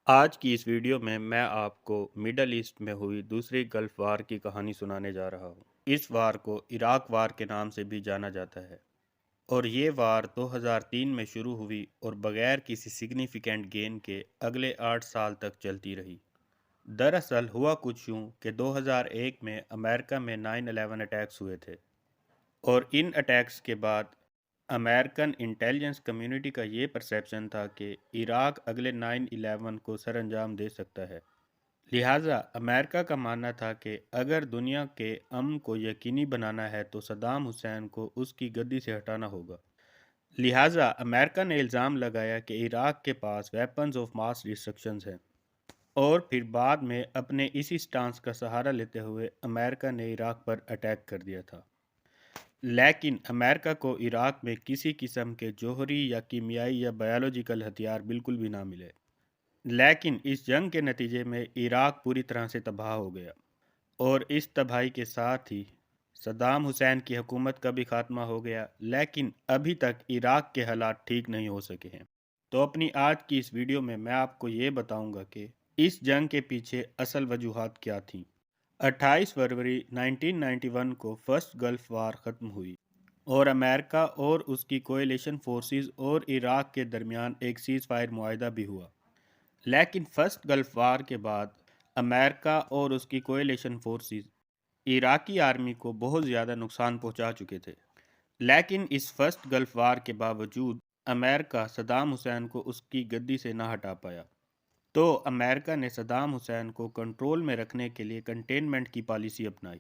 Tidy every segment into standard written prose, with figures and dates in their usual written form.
آج کی اس ویڈیو میں آپ کو مڈل ایسٹ میں ہوئی دوسری گلف وار کی کہانی سنانے جا رہا ہوں۔ اس وار کو عراق وار کے نام سے بھی جانا جاتا ہے اور یہ وار 2003 میں شروع ہوئی اور بغیر کسی سگنیفیکنٹ گین کے اگلے 8 سال تک چلتی رہی۔ دراصل ہوا کچھ یوں کہ 2001 میں امریکہ میں 9/11 اٹیکس ہوئے تھے اور ان اٹیکس کے بعد امریکن انٹیلیجنس کمیونٹی کا یہ پرسیپشن تھا کہ عراق اگلے 9/11 کو سر انجام دے سکتا ہے۔ لہٰذا امریکہ کا ماننا تھا کہ اگر دنیا کے امن کو یقینی بنانا ہے تو صدام حسین کو اس کی گدی سے ہٹانا ہوگا۔ لہٰذا امریکہ نے الزام لگایا کہ عراق کے پاس ویپنز آف ماس ڈسٹرکشنز ہیں، اور پھر بعد میں اپنے اسی سٹانس کا سہارا لیتے ہوئے امریکہ نے عراق پر اٹیک کر دیا تھا۔ لیکن امریکہ کو عراق میں کسی قسم کے جوہری یا کیمیائی یا بایولوجیکل ہتھیار بالکل بھی نہ ملے، لیکن اس جنگ کے نتیجے میں عراق پوری طرح سے تباہ ہو گیا، اور اس تباہی کے ساتھ ہی صدام حسین کی حکومت کا بھی خاتمہ ہو گیا۔ لیکن ابھی تک عراق کے حالات ٹھیک نہیں ہو سکے ہیں۔ تو اپنی آج کی اس ویڈیو میں آپ کو یہ بتاؤں گا کہ اس جنگ کے پیچھے اصل وجوہات کیا تھیں۔ 28 فروری 1991 کو فرسٹ گلف وار ختم ہوئی اور امریکہ اور اس کی کوئلیشن فورسز اور عراق کے درمیان ایک سیز فائر معاہدہ بھی ہوا۔ لیکن فرسٹ گلف وار کے بعد امریکہ اور اس کی کوئلیشن فورسز عراقی آرمی کو بہت زیادہ نقصان پہنچا چکے تھے۔ لیکن اس فرسٹ گلف وار کے باوجود امریکہ صدام حسین کو اس کی گدی سے نہ ہٹا پایا، تو امریکہ نے صدام حسین کو کنٹرول میں رکھنے کے لیے کنٹینمنٹ کی پالیسی اپنائی،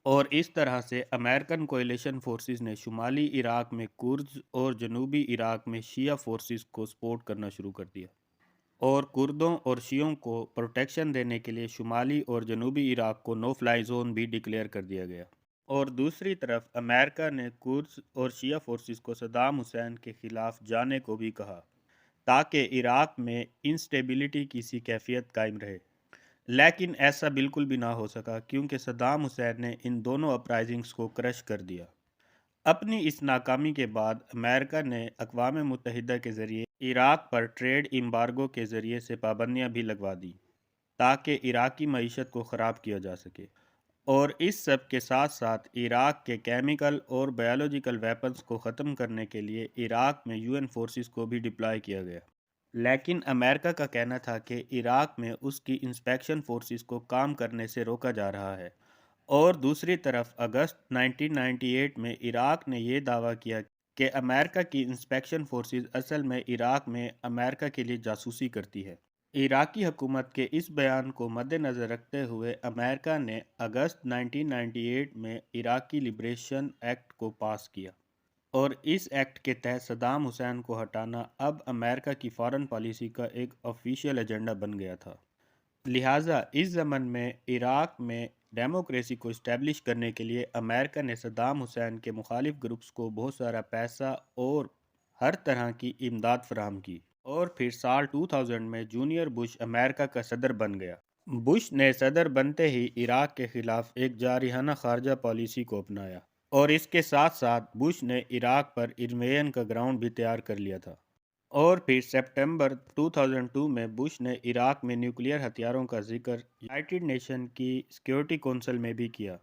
اور اس طرح سے امریکن کوئلیشن فورسز نے شمالی عراق میں کردز اور جنوبی عراق میں شیعہ فورسز کو سپورٹ کرنا شروع کر دیا، اور کردوں اور شیعوں کو پروٹیکشن دینے کے لیے شمالی اور جنوبی عراق کو نو فلائی زون بھی ڈکلیئر کر دیا گیا۔ اور دوسری طرف امریکہ نے کردز اور شیعہ فورسز کو صدام حسین کے خلاف جانے کو بھی کہا، تاکہ عراق میں انسٹیبلٹی کی سی کیفیت قائم رہے۔ لیکن ایسا بالکل بھی نہ ہو سکا، کیونکہ صدام حسین نے ان دونوں اپرائزنگز کو کرش کر دیا۔ اپنی اس ناکامی کے بعد امریکہ نے اقوام متحدہ کے ذریعے عراق پر ٹریڈ ایمبارگو کے ذریعے سے پابندیاں بھی لگوا دیں، تاکہ عراقی معیشت کو خراب کیا جا سکے۔ اور اس سب کے ساتھ ساتھ عراق کے کیمیکل اور بایولوجیکل ویپنز کو ختم کرنے کے لیے عراق میں UN فورسز کو بھی ڈپلائی کیا گیا۔ لیکن امریکہ کا کہنا تھا کہ عراق میں اس کی انسپیکشن فورسز کو کام کرنے سے روکا جا رہا ہے، اور دوسری طرف اگست 1998 میں عراق نے یہ دعویٰ کیا کہ امریکہ کی انسپیکشن فورسز اصل میں عراق میں امریکہ کے لیے جاسوسی کرتی ہے۔ عراقی حکومت کے اس بیان کو مد نظر رکھتے ہوئے امریکہ نے اگست 1998 میں عراقی لبریشن ایکٹ کو پاس کیا، اور اس ایکٹ کے تحت صدام حسین کو ہٹانا اب امریکہ کی فارن پالیسی کا ایک آفیشیل ایجنڈا بن گیا تھا۔ لہٰذا اس زمن میں عراق میں ڈیموکریسی کو اسٹیبلش کرنے کے لیے امریکہ نے صدام حسین کے مخالف گروپس کو بہت سارا پیسہ اور ہر طرح کی امداد فراہم کی، اور پھر سال 2000 میں جونیئر بش امریکہ کا صدر بن گیا۔ بش نے صدر بنتے ہی عراق کے خلاف ایک جارحانہ خارجہ پالیسی کو اپنایا، اور اس کے ساتھ ساتھ بش نے عراق پر انویژن کا گراؤنڈ بھی تیار کر لیا تھا۔ اور پھر سپٹمبر 2002 میں بش نے عراق میں نیوکلیئر ہتھیاروں کا ذکر یونائٹڈ نیشن کی سیکیورٹی کونسل میں بھی کیا،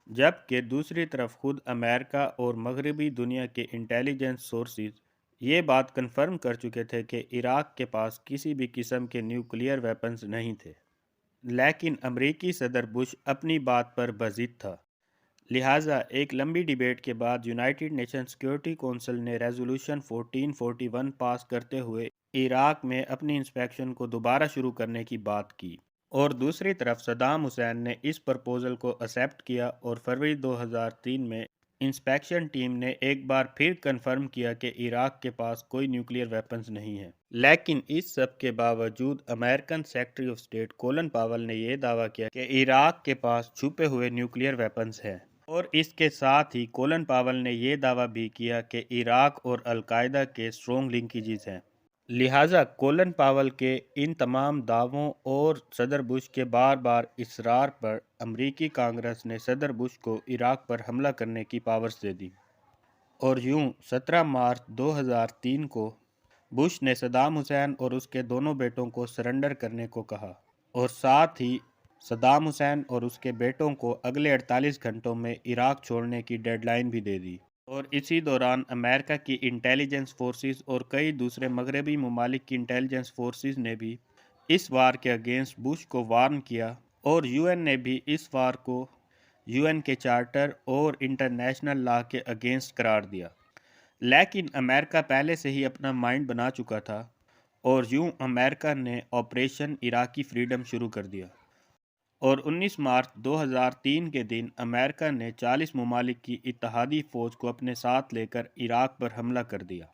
جبکہ دوسری طرف خود امریکہ اور مغربی دنیا کے انٹیلیجنس سورسز یہ بات کنفرم کر چکے تھے کہ عراق کے پاس کسی بھی قسم کے نیوکلیئر ویپنز نہیں تھے۔ لیکن امریکی صدر بش اپنی بات پر بضد تھا۔ لہٰذا ایک لمبی ڈیبیٹ کے بعد یونائٹڈ نیشن سیکیورٹی کونسل نے ریزولوشن 1441 پاس کرتے ہوئے عراق میں اپنی انسپیکشن کو دوبارہ شروع کرنے کی بات کی، اور دوسری طرف صدام حسین نے اس پرپوزل کو ایکسپٹ کیا، اور فروری 2003 میں انسپیکشن ٹیم نے ایک بار پھر کنفرم کیا کہ عراق کے پاس کوئی نیوکلیئر ویپنز نہیں ہیں۔ لیکن اس سب کے باوجود American secretary of state Colin Powell نے یہ دعویٰ کیا کہ عراق کے پاس چھپے ہوئے نیوکلیئر ویپنز ہیں، اور اس کے ساتھ ہی کولن پاول نے یہ دعویٰ بھی کیا کہ عراق اور القاعدہ کے اسٹرانگ لنکیجز ہیں۔ لہٰذا کولن پاول کے ان تمام دعووں اور صدر بش کے بار بار اصرار پر امریکی کانگریس نے صدر بش کو عراق پر حملہ کرنے کی پاورز دے دی، اور یوں 17 مارچ 2003 کو بش نے صدام حسین اور اس کے دونوں بیٹوں کو سرنڈر کرنے کو کہا اور ساتھ ہی صدام حسین اور اس کے بیٹوں کو اگلے 48 گھنٹوں میں عراق چھوڑنے کی ڈیڈ لائن بھی دے دی۔ اور اسی دوران امریکہ کی انٹیلیجنس فورسز اور کئی دوسرے مغربی ممالک کی انٹیلیجنس فورسز نے بھی اس وار کے اگینسٹ بش کو وارن کیا، اور یو این نے بھی اس وار کو یو این کے چارٹر اور انٹرنیشنل لا کے اگینسٹ قرار دیا۔ لیکن امریکہ پہلے سے ہی اپنا مائنڈ بنا چکا تھا، اور یوں امریکہ نے آپریشن عراقی فریڈم شروع کر دیا، اور 19 مارچ 2003 کے دن امریکہ نے 40 ممالک کی اتحادی فوج کو اپنے ساتھ لے کر عراق پر حملہ کر دیا،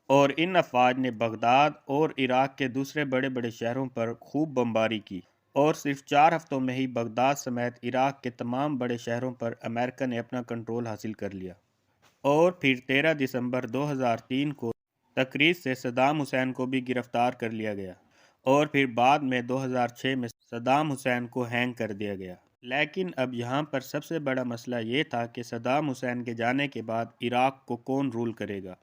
اور ان افواج نے بغداد اور عراق کے دوسرے بڑے بڑے شہروں پر خوب بمباری کی، اور صرف 4 ہفتوں میں ہی بغداد سمیت عراق کے تمام بڑے شہروں پر امریکہ نے اپنا کنٹرول حاصل کر لیا۔ اور پھر 13 دسمبر 2003 کو تقریر سے صدام حسین کو بھی گرفتار کر لیا گیا، اور پھر بعد میں 2006 میں صدام حسین کو ہینگ کر دیا گیا۔ لیکن اب یہاں پر سب سے بڑا مسئلہ یہ تھا کہ صدام حسین کے جانے کے بعد عراق کو کون رول کرے گا۔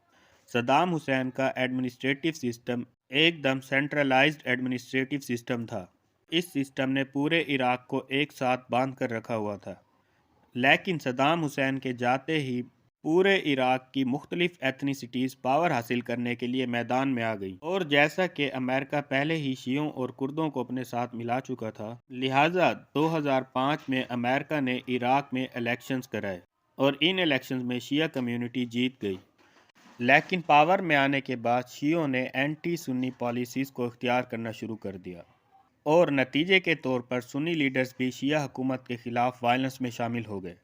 صدام حسین کا ایڈمنسٹریٹو سسٹم ایک دم سینٹرلائزڈ ایڈمنسٹریٹو سسٹم تھا۔ اس سسٹم نے پورے عراق کو ایک ساتھ باندھ کر رکھا ہوا تھا، لیکن صدام حسین کے جاتے ہی پورے عراق کی مختلف ایتھنیسٹیز پاور حاصل کرنے کے لیے میدان میں آ گئی، اور جیسا کہ امریکہ پہلے ہی شیعوں اور کردوں کو اپنے ساتھ ملا چکا تھا، لہٰذا 2005 میں امریکہ نے عراق میں الیکشنز کرائے، اور ان الیکشنز میں شیعہ کمیونٹی جیت گئی۔ لیکن پاور میں آنے کے بعد شیعوں نے اینٹی سنی پالیسیز کو اختیار کرنا شروع کر دیا، اور نتیجے کے طور پر سنی لیڈرز بھی شیعہ حکومت کے خلاف وائلنس میں شامل ہو گئے۔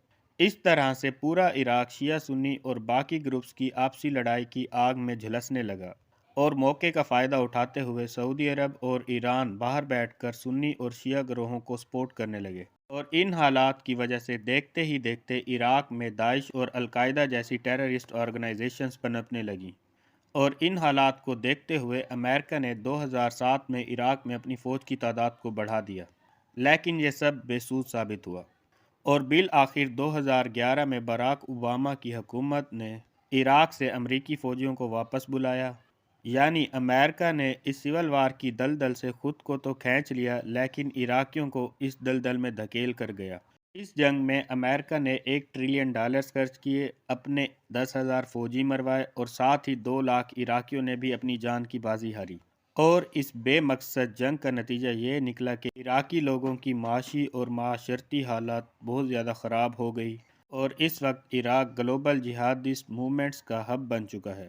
اس طرح سے پورا عراق شیعہ سنی اور باقی گروپس کی آپسی لڑائی کی آگ میں جھلسنے لگا، اور موقع کا فائدہ اٹھاتے ہوئے سعودی عرب اور ایران باہر بیٹھ کر سنی اور شیعہ گروہوں کو سپورٹ کرنے لگے، اور ان حالات کی وجہ سے دیکھتے ہی دیکھتے عراق میں داعش اور القاعدہ جیسی ٹیررسٹ آرگنائزیشنز پنپنے لگیں، اور ان حالات کو دیکھتے ہوئے امریکہ نے 2007 میں عراق میں اپنی فوج کی تعداد کو بڑھا دیا، لیکن یہ سب بے سود ثابت ہوا، اور بالآخر 2011 میں باراک اوباما کی حکومت نے عراق سے امریکی فوجیوں کو واپس بلایا۔ یعنی امریکہ نے اس سول وار کی دلدل سے خود کو تو کھینچ لیا، لیکن عراقیوں کو اس دلدل میں دھکیل کر گیا۔ اس جنگ میں امریکہ نے $1 ٹریلین خرچ کیے، اپنے 10,000 فوجی مروائے، اور ساتھ ہی 2 لاکھ عراقیوں نے بھی اپنی جان کی بازی ہاری۔ اور اس بے مقصد جنگ کا نتیجہ یہ نکلا کہ عراقی لوگوں کی معاشی اور معاشرتی حالات بہت زیادہ خراب ہو گئی، اور اس وقت عراق گلوبل جہادسٹ موومنٹس کا ہب بن چکا ہے۔